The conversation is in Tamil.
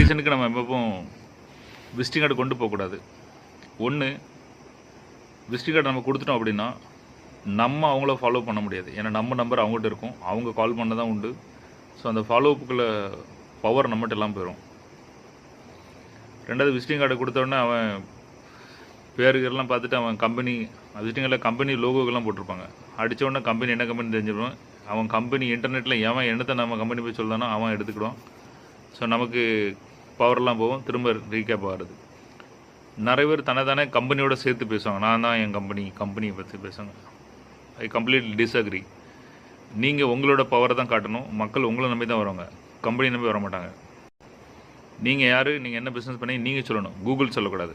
ரீசனுக்கு நம்ம எப்பவும் விசிட்டிங் கார்டு கொண்டு போகக்கூடாது. ஒன்று, விசிட்டிங் கார்டு நம்ம கொடுத்துட்டோம் அப்படின்னா நம்ம அவங்கள ஃபாலோ பண்ண முடியாது. ஏன்னா நம்ம நம்பர் அவங்ககிட்ட இருக்கும், அவங்க கால் பண்ண தான் உண்டு. ஸோ அந்த ஃபாலோஅப்புக்குள்ள பவர் நம்மகிட்ட எல்லாம் போயிடும். ரெண்டாவது, விசிட்டிங் கார்டு கொடுத்தோடனே அவன் பேருக்கெல்லாம் பார்த்துட்டு அவன் கம்பெனி விசிட்டிங் கார்டில் கம்பெனி லோகோக்கெல்லாம் போட்டிருப்பாங்க. அடித்த உடனே கம்பெனி என்ன கம்பெனி தெரிஞ்சிடுவான். அவன் கம்பெனி இன்டர்நெட்டில் எவன் என்னத்தை நம்ம கம்பெனி போய் சொல்லதானோ அவன் எடுத்துக்கிடுவான். ஸோ நமக்கு பவர்லாம் போகும், திரும்ப ரீகேப் ஆகிறது. நிறைய பேர் தானே கம்பெனியோட சேர்த்து பேசுவாங்க. நான் தான் என் கம்பெனியை பற்றி பேசுவாங்க. I completely disagree. நீங்கள் உங்களோட பவரை தான் காட்டணும். மக்கள் உங்களை நம்பி தான் வருவாங்க, கம்பெனி நம்பி வர மாட்டாங்க. நீங்கள் யார், நீங்கள் என்ன பிஸ்னஸ் பண்ணி நீங்கள் சொல்லணும், கூகுள் சொல்லக்கூடாது.